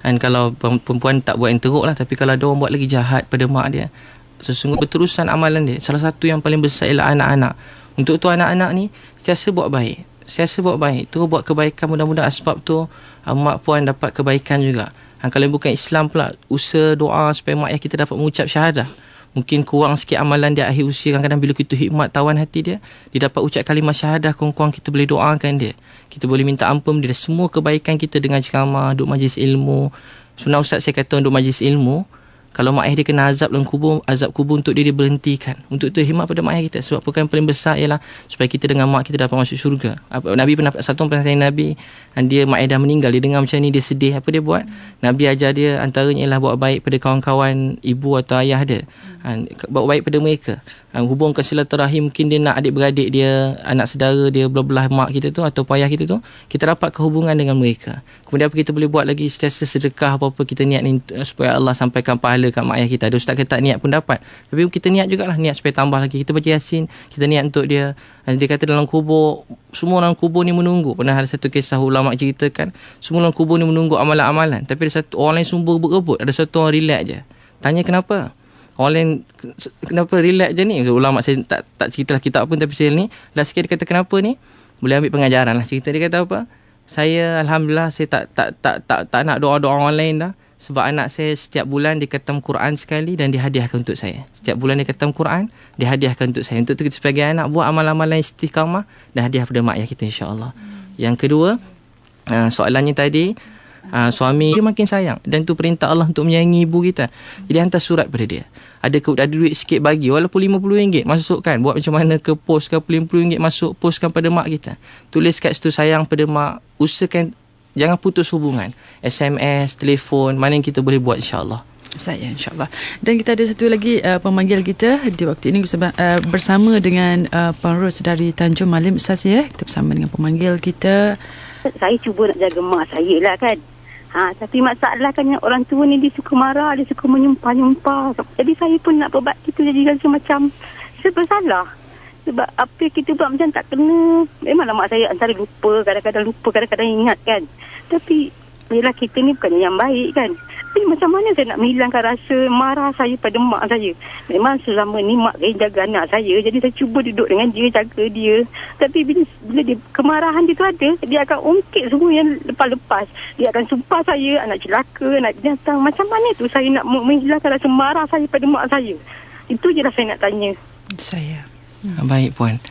Dan kalau perempuan tak buat yang teruk lah, tapi kalau ada orang buat lagi jahat pada mak dia, sesungguhnya berterusan amalan dia. Salah satu yang paling besar ialah anak-anak. Untuk tu anak-anak ni sentiasa buat baik. Terus buat kebaikan, mudah-mudahan sebab tu mak puan dapat kebaikan juga. Kalau bukan Islam pula, usaha doa supaya mak ayah kita dapat mengucap syahadah. Mungkin kurang sikit amalan dia akhir usia, kadang-kadang bila kita hikmat tawan hati dia, dia dapat ucap kalimah syahadah, kurang-kurang kita boleh doakan dia. Kita boleh minta ampun dia. Semua kebaikan kita dengan ceramah, duduk majlis ilmu. Sebenarnya Ustaz saya kata duduk majlis ilmu, kalau mak ayah dia kena azab dalam kubur, azab kubur untuk dia berhentikan. Untuk itu hikmat pada mak ayah kita. Sebab perkara yang paling besar ialah supaya kita dengan mak kita dapat masuk syurga. Nabi pernah, satu pernah tanya Nabi, dia mak ayah dah meninggal, dia dengar macam ni, dia sedih. Apa dia buat? Nabi ajar dia, antaranya ialah buat baik pada kawan-kawan ibu atau ayah dia. Buat baik pada mereka. Hubungkan silaturahim, mungkin dia nak adik-beradik dia, anak saudara dia belah-belah mak kita tu atau ayah kita tu, kita dapatkan hubungan dengan mereka. Kemudian apa kita boleh buat lagi, setiasa sedekah apa-apa kita niat ni supaya Allah sampaikan pahala kat mak ayah kita. Ada ustaz kata tak niat pun dapat, tapi kita niat jugalah, niat supaya tambah lagi. Kita baca Yasin, kita niat untuk dia. Dia kata dalam kubur, semua orang kubur ni menunggu. Pernah ada satu kisah ulama ceritakan, semua orang kubur ni menunggu amalan-amalan, tapi ada satu orang lain sumber berebut, ada satu orang relax je. Tanya kenapa? Orang lain kenapa relax je ni? Ulama saya tak ceritalah kitab pun, tapi saya ni last sikit dia kata kenapa ni? Boleh ambil pengajaran lah cerita. Dia kata apa? Saya alhamdulillah saya tak nak doa-doa orang lain dah. Sebab anak saya setiap bulan dia khatam Quran sekali dan dihadiahkan untuk saya. Setiap bulan dia khatam Quran, dihadiahkan untuk saya. Untuk tu kita sebagai anak buat amal-amalan istiqamah dan hadiah pada mak ayah kita insya-Allah. Yang kedua, soalannya tadi, Suami dia makin sayang, dan tu perintah Allah untuk menyayangi ibu kita. Jadi hantar surat pada dia. Ada duit sikit bagi, walaupun RM50 masukkan, buat macam mana ke pos ke, RM50 masuk postkan pada mak kita. Tulis kat situ sayang pada mak. Usahakan jangan putus hubungan, SMS, telefon, mana yang kita boleh buat, insya-Allah. Saya, insyaAllah. Dan kita ada satu lagi pemanggil kita di waktu ini bersama dengan Penurus dari Tanjung Malim, Ustaz, ya. Kita bersama dengan pemanggil kita. Saya cuba nak jaga mak saya lah kan. Tapi masalah kan orang tua ni dia suka marah, dia suka menyumpah-nyumpah. Jadi saya pun nak buat gitu, jadi rasa macam serba salah. Sebab apa kita buat macam tak kena. Memanglah mak saya antara lupa, kadang-kadang ingat kan. Tapi yelah, kita ni bukannya yang baik kan. Tapi macam mana saya nak menghilangkan rasa marah saya pada mak saya. Memang selama ni mak saya jaga anak saya. Jadi saya cuba duduk dengan dia, jaga dia. Tapi bila dia, kemarahan dia tu ada, dia akan ungkit semua yang lepas-lepas. Dia akan sumpah saya, anak celaka, anak binatang. Macam mana tu saya nak menghilangkan rasa marah saya pada mak saya. Itu je lah saya nak tanya. Saya. Baik, Puan.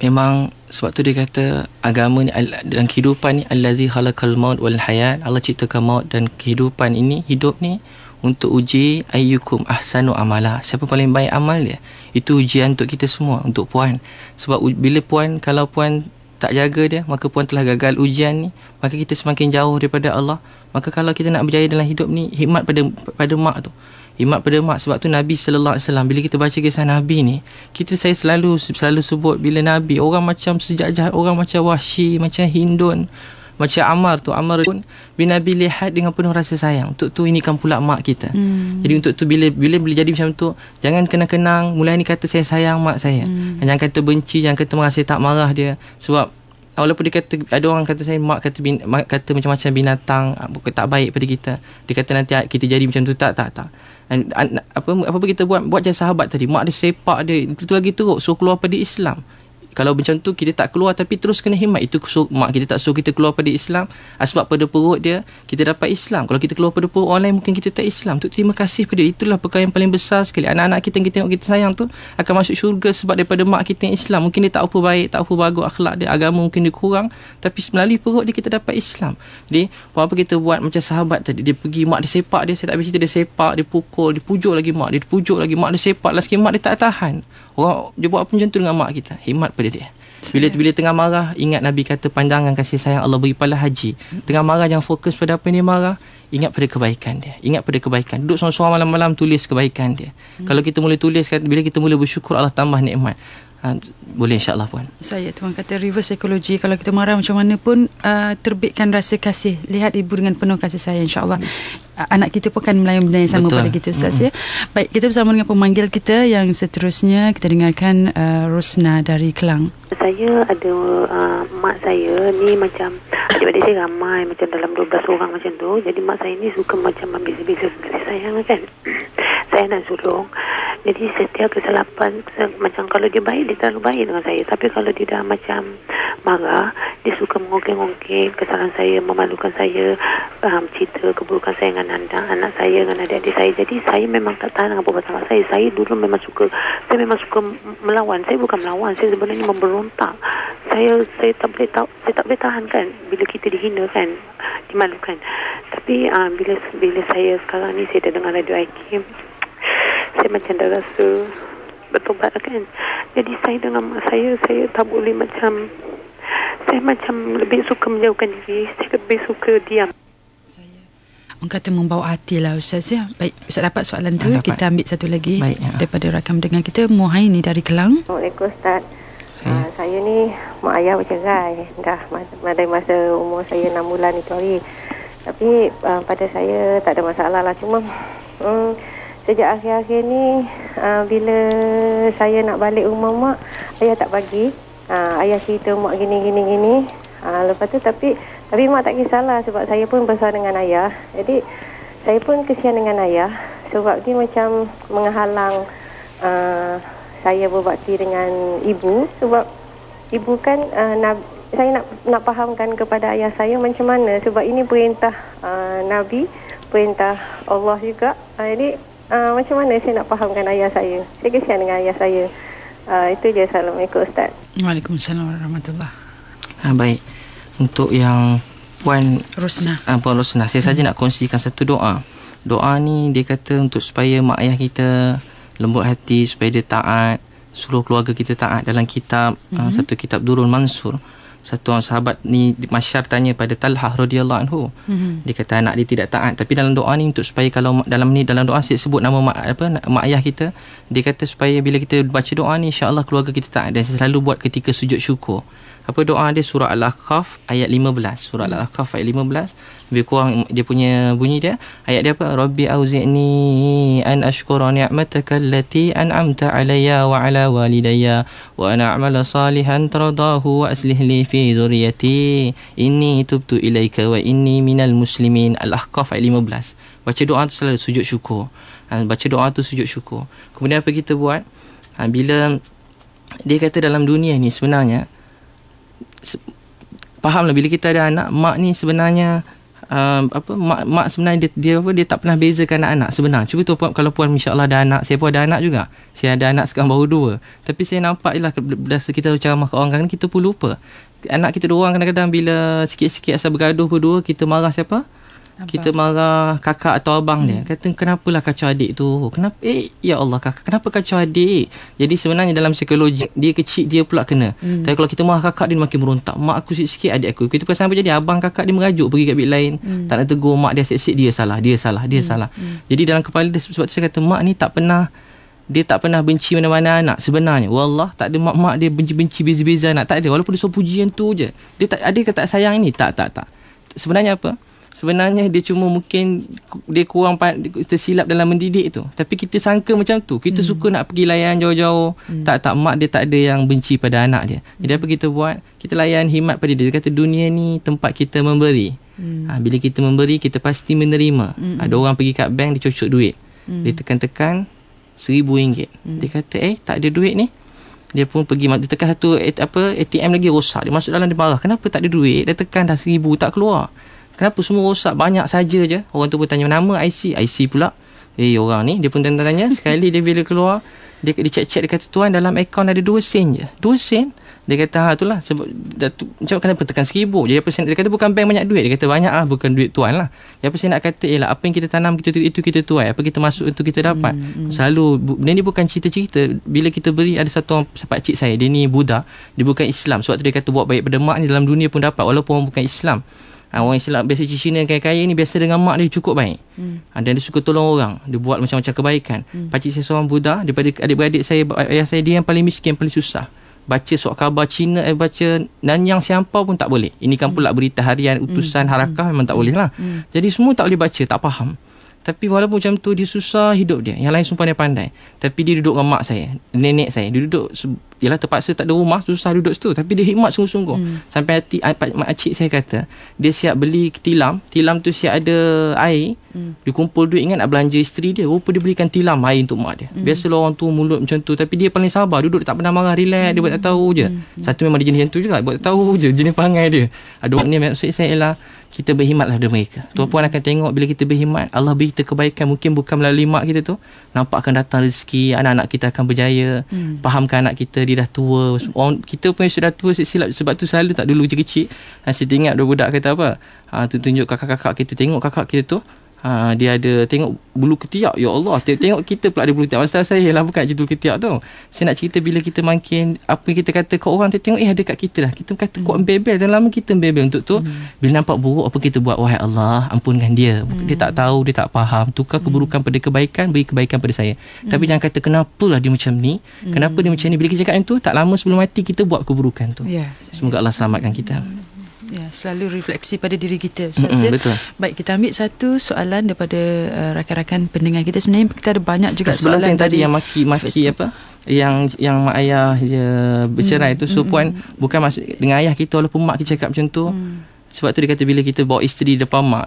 Memang sebab tu dia kata agama ni dalam kehidupan ni allazi khalaqal maut wal hayat. Allah ciptakan maut dan kehidupan ini, hidup ni untuk uji ayyukum ahsanu amala. Siapa paling baik amal dia. Itu ujian untuk kita semua, untuk Puan. Sebab bila Puan, kalau Puan tak jaga dia, maka Puan telah gagal ujian ni, maka kita semakin jauh daripada Allah. Maka kalau kita nak berjaya dalam hidup ni, hikmat pada mak tu. Hikmat pada mak. Sebab tu Nabi SAW, bila kita baca kisah Nabi ni, saya selalu sebut bila Nabi, orang macam sejahat, orang macam Wahsy, macam Hindun, macam Ammar pun, bila Nabi lihat dengan penuh rasa sayang. Untuk tu ini kan pula mak kita. Jadi untuk tu bila jadi macam tu, jangan kenang-kenang mulai ni kata saya sayang mak saya. Jangan kata benci, jangan kata merasa tak marah dia. Sebab walaupun dia kata, ada orang kata saya mak kata macam-macam binatang, tak baik pada kita. Dia kata nanti kita jadi macam tu. Tak. Apa kita buat je sahabat tadi, mak dia sepak dia, itu lagi teruk, suruh keluar pada Islam. Kalau macam tu kita tak keluar, tapi terus kena hikmat. Itu mak kita tak suruh kita keluar pada Islam, sebab pada perut dia kita dapat Islam. Kalau kita keluar pada perut orang lain, mungkin kita tak Islam. Tu terima kasih pada dia. Itulah perkara yang paling besar sekali. Anak-anak kita yang kita tengok kita sayang tu akan masuk syurga sebab daripada mak kita yang Islam. Mungkin dia tak apa baik, tak apa bagus akhlak dia, agama mungkin dia kurang, tapi melalui perut dia kita dapat Islam. Jadi apa kita buat macam sahabat tadi, dia pergi, mak dia sepak dia, saya tak habis cerita, dia sepak, dia pukul, dia pujuk lagi mak dia, mak dia sepak, last mak dia tak tahan. Orang dia buat apa macam tu dengan mak kita. Hikmat pada dia. Bila tengah marah, ingat Nabi kata pandangan kasih sayang Allah beri pahala haji. Tengah marah jangan fokus pada apa yang dia marah, ingat pada kebaikan dia. Duduk seorang-seorang malam-malam tulis kebaikan dia. Kalau kita mula tulis, bila kita mula bersyukur, Allah tambah nikmat. Boleh, insyaAllah, Puan. Saya, tuan kata reverse psychology. Kalau kita marah macam mana pun, terbitkan rasa kasih. Lihat ibu dengan penuh kasih sayang, insyaAllah. Anak kita pun akan melayan benda yang sama. Betul. Pada kita, Ustaz, ya. Baik, kita bersama dengan pemanggil kita yang seterusnya. Kita dengarkan Rosna dari Kelang. Saya ada mak saya ni macam adik-adik saya ramai, macam dalam 12 orang macam tu. Jadi mak saya ni suka macam ambil-ambil kasih sayang kan. Saya nak sulung. Jadi setiap kesalahan, macam kalau dia baik, dia terlalu baik dengan saya. Tapi kalau dia dah macam marah, dia suka mengongkeng-ongkeng kesalahan saya, memalukan saya, cerita keburukan saya dengan anak saya, dengan adik-adik saya. Jadi saya memang tak tahan dengan perbuatan mak saya. Saya dulu memang suka melawan. Saya bukan melawan, saya sebenarnya memberontak. Saya tak boleh tahan kan bila kita dihina kan, dimalukan. Tapi bila saya sekarang ni saya dah dengar radio IQ, saya macam dah rasa bertobat kan. Jadi saya dengan mak saya tak boleh macam, saya macam lebih suka menjauhkan diri. Saya lebih suka diam. Orang kata membawa hati lah, Ustaz, ya. Baik, Ustaz dapat soalan tu. Kita ambil satu lagi. Baik, daripada rakam dengan kita, Muhaini dari Kelang. Assalamualaikum, Ustaz. Saya ni mak ayah bercerai dah dari masa umur saya 6 bulan itu hari. Tapi pada saya tak ada masalah lah. Cuma sejak akhir-akhir ni bila saya nak balik rumah mak, ayah tak bagi. Ayah cerita mak gini. Lepas tu tapi mak tak kisahlah sebab saya pun besar dengan ayah. Jadi saya pun kesian dengan ayah sebab dia macam menghalang saya berbakti dengan ibu. Sebab ibu kan saya nak fahamkan kepada ayah saya macam mana, sebab ini perintah Nabi, perintah Allah juga. Jadi macam mana saya nak fahamkan ayah saya? Saya kesian dengan ayah saya. Itu je. Assalamualaikum, Ustaz. Waalaikumsalam warahmatullahi. Baik. Untuk yang Puan Rosnah. Puan Rosnah, saya saja nak kongsikan satu doa. Doa ni dia kata untuk supaya mak ayah kita lembut hati, supaya dia taat, seluruh keluarga kita taat. Dalam kitab satu kitab Durrul Mansur, satu orang sahabat ni, Masyar tanya pada Talhah radhiyallahu anhu. Dia kata anak dia tidak taat, tapi dalam doa ni untuk supaya kalau dalam doa sebut nama mak ayah kita, dia kata supaya bila kita baca doa ni insya-Allah keluarga kita taat. Dan saya selalu buat ketika sujud syukur. Apa doa dia? Surah Al-Ahqaf ayat 15. Surah Al-Ahqaf ayat 15. Lebih kurang dia punya bunyi dia. Ayat dia apa? Rabbi auzi'ni an ashkura ni'mataka allati an'amta alayya wa ala walidayya wa an a'mala salihan tardahu wa aslih li fi dhurriyyati inni tubtu ilaika wa inni minal muslimin. Al-Ahqaf ayat 15. Baca doa tu selalu sujud syukur. Baca doa tu sujud syukur. Kemudian apa kita buat? Bila dia kata dalam dunia ni sebenarnya fahamlah bila kita ada anak, mak ni sebenarnya mak sebenarnya dia tak pernah bezakan anak-anak sebenarnya. Cuba tu kalau puan insya-Allah ada anak, saya pun ada anak juga. Saya ada anak sekarang baru 2. Tapi saya nampak ialah berdasar kita ceramah ke orang kan kita pun lupa. Anak kita 2 orang kadang-kadang bila sikit-sikit asal bergaduh berdua, kita marah siapa? Abang. Kita marah kakak atau abang dia. Kata kenapalah kacau adik tu? Kenapa? Ya Allah kakak, kenapa kacau adik? Jadi sebenarnya dalam psikologi dia kecil dia pula kena. Tapi kalau kita marah kakak dia makin merontak. Mak aku sikit-sikit adik aku. Kita perasan apa jadi? Abang kakak dia merajuk pergi kat bilik lain. Tak nak tegur mak dia sikit-sikit dia salah. Jadi dalam kepala dia sebab tu saya kata mak ni tak pernah benci mana-mana anak sebenarnya. Wallah tak ada mak dia benci-benci beza-beza anak. Tak ada. Walaupun dia suruh pujian tu je. Dia tak ada ke tak sayang ini? Tak. Sebenarnya apa? Sebenarnya dia cuma mungkin dia kurang tersilap dalam mendidik tu. Tapi kita sangka macam tu. Kita suka nak pergi layan jauh-jauh. Tak, mak dia tak ada yang benci pada anak dia. Jadi apa kita buat? Kita layan himat pada dia. Dia kata dunia ni tempat kita memberi. Bila kita memberi, kita pasti menerima. Ada orang pergi kat bank, dia cocok duit. Dia tekan-tekan RM1,000. Dia kata tak ada duit ni. Dia pun pergi, dia tekan satu ATM lagi rosak. Dia masuk dalam, dia marah. Kenapa tak ada duit? Dia tekan dah RM1,000 tak keluar. Kenapa semua rosak? Banyak saja je. Orang tu pun tanya nama IC pula. Orang ni dia pun tanya sekali dia bila keluar dia cek-cek, dia kata tuan dalam akaun ada 2 sen je. 2 sen? Dia kata itulah sebab macam kenapa tekan RM1,000. Jadi apa dia kata bukan bank banyak duit. Dia kata banyak lah, bukan duit tuan lah. Jadi apa saya nak kata apa yang kita tanam itu kita tuai. Apa kita masuk itu kita dapat. Selalu benda ni bukan cerita-cerita. Bila kita beri, ada satu orang pakcik saya, dia ni Buddha, dia bukan Islam. Sebab tu dia kata buat baik pada mak ni dalam dunia pun dapat walaupun orang bukan Islam. Orang Islam biasa Cina yang kaya-kaya ni biasa dengan mak dia cukup baik. Dan dia suka tolong orang. Dia buat macam-macam kebaikan. Pakcik saya seorang Buddha, daripada adik-beradik saya, ayah saya, dia yang paling miskin, paling susah. Baca surat khabar Cina, baca Nanyang Siampau pun tak boleh. Ini kan pula berita harian, utusan, harakah memang tak boleh lah. Jadi semua tak boleh baca, tak faham. Tapi walaupun macam tu, dia susah hidup dia. Yang lain sumpah dia pandai. Tapi dia duduk dengan mak saya, nenek saya. Dia duduk, yelah terpaksa tak ada rumah, susah duduk situ. Tapi dia hikmat sungguh-sungguh. Sampai makcik saya kata, dia siap beli tilam. Tilam tu siap ada air. Dia kumpul duit, ingat nak belanja isteri dia. Rupa dia belikan tilam air untuk mak dia. Biasalah orang tu mulut macam tu. Tapi dia paling sabar. Duduk tak pernah marah, relax. Dia buat tak tahu je. Satu memang dia jenis macam tu juga. Buat tak tahu je jenis perangai dia. Ada orang ni maksud saya ialah kita berkhidmatlah pada mereka. Tuan-puan akan tengok bila kita berkhidmat, Allah beri kita kebaikan. Mungkin bukan melalui mak kita tu. Nampak akan datang rezeki, anak-anak kita akan berjaya. Fahamkan anak kita, dia dah tua. Kita pun sudah tua silap. Sebab tu selalu tak dulu kecil-kecil. Saya ingat budak kata apa? Tunjuk kakak-kakak kita. Tengok kakak kita tu. Dia ada tengok bulu ketiak. Ya Allah, tengok kita pula ada bulu ketiak. Maksud saya lah bukan je bulu ketiak tu. Saya nak cerita bila kita makin apa yang kita kata ke orang, tengok ada kat kita dah. Kita kata kok bebel, dan lama kita bebel untuk tu. Bila nampak buruk, apa kita buat? Wahai Allah, ampunkan dia. Dia tak tahu, dia tak faham. Tukar keburukan pada kebaikan, beri kebaikan pada saya. Tapi jangan kata kenapalah dia macam ni. Kenapa dia macam ni? Bila kita cakap yang tu, tak lama sebelum mati kita buat keburukan tu. Semoga Allah selamatkan kita. Ya, selalu refleksi pada diri kita. Betul. Baik, kita ambil satu soalan daripada rakan-rakan pendengar kita. Sebenarnya kita ada banyak juga soalan yang tadi yang maki apa? Yang mak ayah dia bercerai tu. So puan bukan maksud dengan ayah kita, walaupun mak kita cakap macam tu. Sebab tu dia kata bila kita bawa isteri depan mak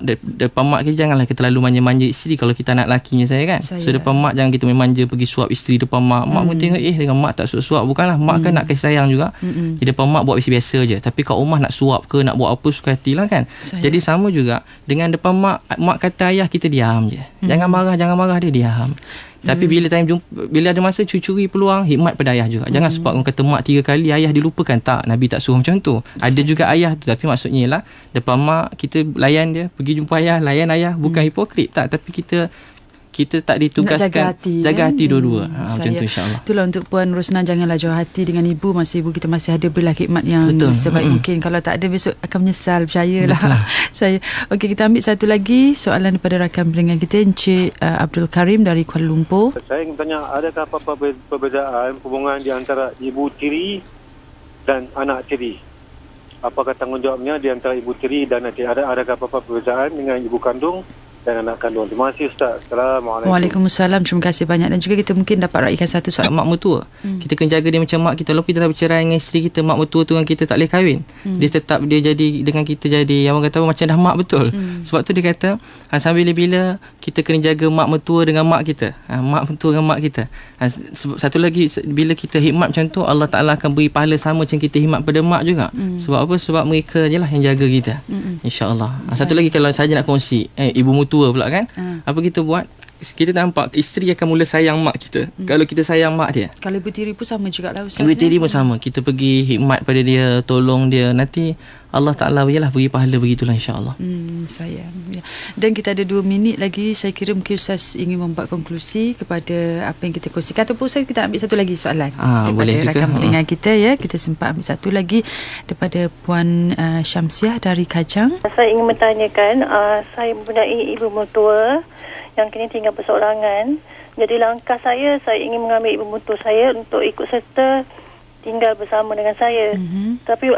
kita, janganlah kita terlalu manja-manja isteri kalau kita anak lakinya saya kan. So depan mak jangan kita manja pergi suap isteri depan mak. Mak pun tengok dengan mak tak suap-suap. Bukanlah mak kan nak kasih sayang juga. Di depan mak buat biasa-biasa je. Tapi kat rumah nak suap ke nak buat apa suka hatilah kan. Jadi sama juga dengan depan mak kata ayah kita diam je. Jangan marah dia diam. Tapi bila ada masa curi peluang, hikmat pada ayah juga. Jangan sebab orang kata mak 3 kali, ayah dilupakan. Tak, Nabi tak suruh macam tu. Ada juga ayah tu, tapi maksudnya ialah depan mak kita layan dia, pergi jumpa ayah, layan ayah, bukan hipokrit tak, tapi kita tak ditugaskan jaga hati dua-dua. Macam tu insya-Allah. Itulah untuk Puan Rosna, janganlah jauh hati dengan ibu. Masa ibu kita masih ada, berilah khidmat yang sebaik mungkin. Kalau tak ada, besok akan menyesal, percayalah. Saya. Okey, kita ambil satu lagi soalan daripada rakan pendengar kita, Encik Abdul Karim dari Kuala Lumpur. Saya ingin tanya, adakah apa-apa perbezaan hubungan di antara ibu tiri dan anak tiri? Apakah tanggungjawabnya di antara ibu tiri dan anak tiri? Adakah apa-apa perbezaan dengan ibu kandung dan anak kandung? Terima kasih Ustaz. Assalamualaikum. Waalaikumsalam. Terima kasih banyak. Dan juga kita mungkin dapat raikan satu soalan. Mak mertua, kita kena jaga dia macam mak kita. Walaupun kita dah bercerai dengan isteri kita, mak mertua tu dengan kita tak boleh kahwin. Dia tetap dia jadi dengan kita, jadi yang orang kata macam dah mak betul. Sebab tu dia kata sambil bila kita kena jaga mak mertua dengan mak kita, mak mertua dengan mak kita. Satu lagi, bila kita khidmat macam tu, Allah Ta'ala akan beri pahala sama macam kita khidmat pada mak juga. Sebab apa? Sebab mereka je lah yang jaga kita, insya-Allah. Satu lagi, kalau saja nak kongsi, ibu mertua pula kan, apa kita buat? Kita nampak isteri akan mula sayang mak kita kalau kita sayang mak dia. Kalau ibu tiri pun sama jugalah Ustaz. Ibu tiri pun sama. Kita pergi khidmat pada dia, tolong dia, nanti Allah Ta'ala yalah beri pahala begitulah, insya-Allah. Sayang. Dan kita ada 2 minit lagi. Saya kira mungkin Ustaz ingin membuat konklusi kepada apa yang kita kongsikan, ataupun Ustaz kita ambil satu lagi soalan boleh daripada juga rakan pendengar kita ya. Kita sempat ambil satu lagi daripada Puan Syamsiah dari Kajang. Saya ingin bertanyakan, saya mempunyai ibu mertua yang kini tinggal berseorangan. Jadi langkah saya ingin mengambil ibu mertua saya untuk ikut serta tinggal bersama dengan saya. Tapi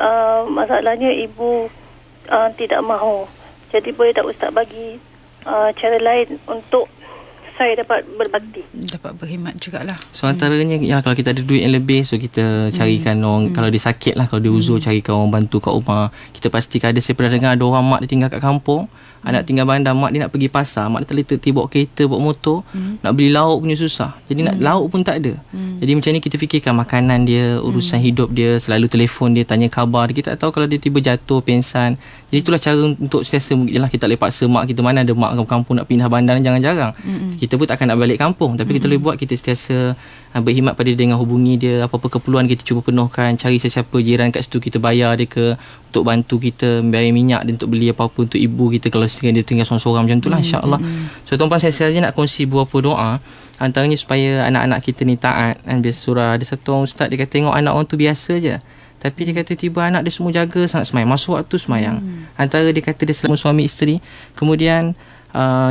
masalahnya ibu tidak mahu. Jadi boleh tak Ustaz bagi cara lain untuk saya dapat berbakti, dapat berkhidmat jugalah. So antaranya kalau kita ada duit yang lebih, so kita carikan orang, kalau dia sakit lah, kalau dia uzur, carikan orang bantu kat rumah. Kita pastikan ada, saya pernah dengar ada orang mak dia tinggal kat kampung, anak tinggal bandar, mak dia nak pergi pasar, mak dia terletih bawa kereta, bawa motor, nak beli lauk punya susah. Jadi nak lauk pun tak ada. Jadi macam ni kita fikirkan makanan dia, urusan hidup dia, selalu telefon dia, tanya khabar dia. Kita tak tahu kalau dia tiba jatuh, pensan. Jadi itulah cara untuk siasa. Yalah, kita boleh paksa mak kita, mana ada mak kampung nak pindah bandar, jangan-jarang. Kita pun takkan nak balik kampung, tapi kita boleh buat, kita sentiasa berkhidmat pada dia, dengan hubungi dia, apa-apa keperluan kita cuba penuhkan, cari sesiapa jiran kat situ, kita bayar dia ke untuk bantu kita bayar minyak dan untuk beli apa-apa untuk ibu kita kalau dia tinggal seorang-seorang macam tu lah, insya-Allah. So tuan-tuan, saya saja nak kongsi beberapa doa, antaranya supaya anak-anak kita ni taat. Biasa surah, ada satu orang ustaz, dia kata tengok anak orang tu biasa je, tapi dia kata tiba anak dia semua jaga sangat semayang, masuk waktu semayang. Antara dia kata dia selama suami isteri. Kemudian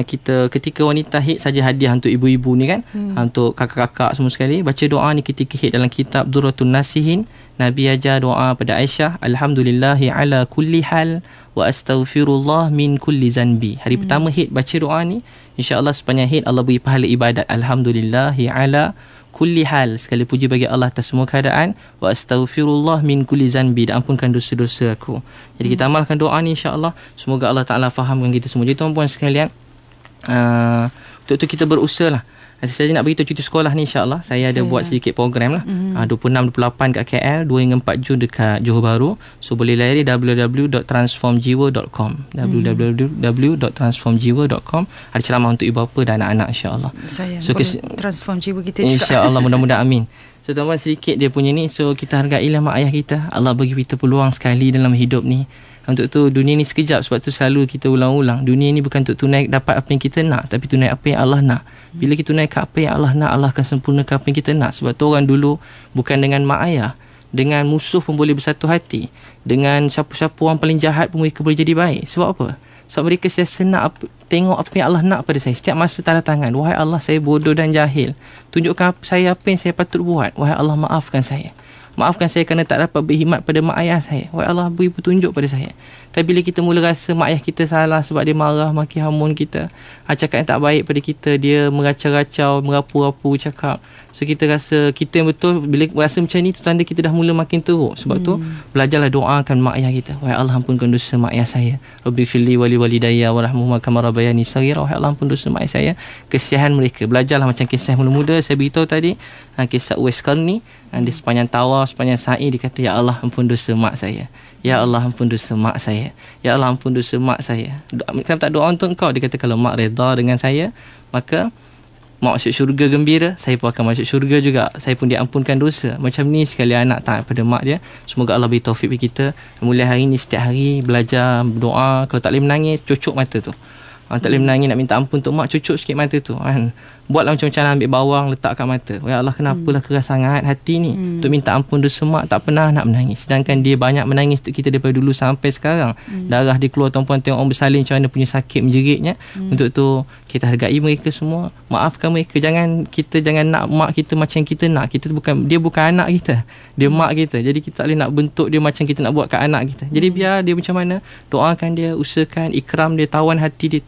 kita ketika wanita haid saja, hadiah untuk ibu-ibu ni kan, untuk kakak-kakak semua sekali, baca doa ni ketika haid. Dalam kitab Durratun Nasihin, Nabi ajar doa pada Aisyah, alhamdulillahi ala kulli hal wa astaghfirullah min kulli zanbi. Hari pertama haid baca doa ni, insya-Allah sepanjang haid Allah beri pahala ibadat. Alhamdulillahi ala kulli hal, segala puji bagi Allah atas semua keadaan, wa astaghfirullah min kulli zanbi, dan ampunkan dosa-dosa aku. Jadi kita amalkan doa ni, insya-Allah semoga Allah Taala fahamkan kita semua. Jadi tuan-puan sekalian, untuk tu kita berusaha lah. Saya nak beritahu cuti sekolah ni, insya-Allah saya ada buat sedikit program lah. 26-28 kat KL, 2 hingga 4 Jun dekat Johor Bahru. So boleh layari www.transformjiwa.com, www.transformjiwa.com. Ada ceramah untuk ibu bapa dan anak-anak, insya-Allah. So transform jiwa kita juga, insya-Allah, mudah-mudahan amin. So tuan-tuan, sedikit dia punya ni, so kita hargailah mak ayah kita. Allah bagi kita peluang sekali dalam hidup ni. Untuk tu dunia ni sekejap, sebab tu selalu kita ulang-ulang, dunia ni bukan untuk tunai dapat apa yang kita nak, tapi tunai apa yang Allah nak. Bila kita tunaikan apa yang Allah nak, Allah akan sempurnakan apa yang kita nak. Sebab tu orang dulu bukan dengan mak ayah, dengan musuh pun boleh bersatu hati, dengan siapa-siapa orang paling jahat pun mereka boleh jadi baik. Sebab apa? Sebab mereka sentiasa nak tengok apa yang Allah nak pada saya. Setiap masa tanda tangan, wahai Allah, saya bodoh dan jahil, tunjukkan saya apa yang saya patut buat. Wahai Allah, maafkan saya. Maafkan saya kerana tak dapat berkhidmat pada mak ayah saya. Wahai Allah, beri petunjuk pada saya. Tapi bila kita mula rasa mak ayah kita salah sebab dia marah, maki hamun kita, cakap yang tak baik pada kita, dia meracau-racau, merapu-rapu cakap, so kita rasa kita yang betul. Bila rasa macam ni, tu tanda kita dah mula makin teruk. Sebab tu belajarlah doakan mak ayah kita. Wahai Allah, ampunkan dosa mak ayah saya. Rabbi firli wali walidayya warahmuhuma kama rabbayani saghira. Wahai Allah, ampun dosa mak ayah saya, kesian mereka. Belajarlah macam kisah mula-mula saya beritahu tadi, kisah Uwais Qarni. Di sepanjang tawaf, sepanjang sa'i, dia kata, ya Allah, ampun dosa mak saya. Ya Allah, ampun dosa mak saya. Ya Allah, ampun dosa mak saya. Kenapa tak doa untuk engkau? Dia kata, kalau mak redha dengan saya, maka mak masuk syurga gembira, saya pun akan masuk syurga juga. Saya pun diampunkan dosa. Macam ni sekali anak taat pada mak dia. Semoga Allah beri taufik bagi kita. Mulai hari ni setiap hari belajar, berdoa. Kalau tak boleh menangis, cucuk mata tu. Tak boleh menangis nak minta ampun untuk mak, cucuk sikit mata tu kan. Buatlah macam ambil bawang letak kat mata. Ya Allah, kenapalah keras sangat hati ni untuk minta ampun dosa mak, tak pernah nak menangis. Sedangkan dia banyak menangis untuk kita daripada dulu sampai sekarang. Darah dia keluar, tuan-puan tengok orang bersalin macam mana punya sakit menjeritnya. Untuk tu kita hargai mereka semua, maafkan mereka. Jangan nak mak kita macam kita nak. Dia bukan anak kita, dia mak kita. Jadi kita tak boleh nak bentuk dia macam kita nak buat kat anak kita. Jadi biar dia macam mana, doakan dia, usahakan ikram dia, tawan hati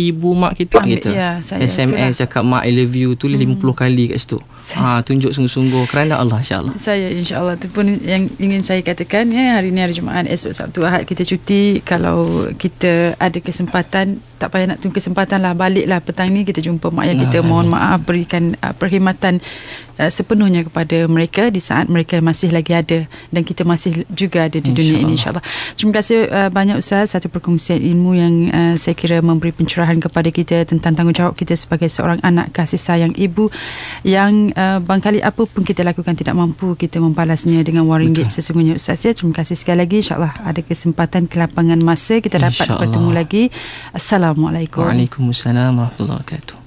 ibu mak kita gitu. SMS cakap mak I love you, tulis 50 kali kat situ. Tunjuk sungguh-sungguh kerana Allah, insya-Allah. Saya insya-Allah tu pun yang ingin saya katakan ya. Hari ni hari Jumaat, esok Sabtu Ahad kita cuti. Kalau kita ada kesempatan, tak payah nak tunggu kesempatan lah, baliklah petang ni kita jumpa mak ayah kita. Mohon maaf, berikan perkhidmatan sepenuhnya kepada mereka di saat mereka masih lagi ada dan kita masih juga ada di dunia ini, insya-Allah. Terima kasih banyak Ustaz, satu perkongsian ilmu yang saya kira memberi pencerahan kepada kita tentang tanggungjawab kita sebagai seorang anak, kasih sayang ibu yang barangkali apa pun kita lakukan tidak mampu kita membalasnya dengan wang ringgit sesungguhnya Ustaz ya. Terima kasih sekali lagi, insya-Allah ada kesempatan kelapangan masa kita dapat bertemu lagi. Assalamualaikum. Waalaikumsalam warahmatullahi wabarakatuh.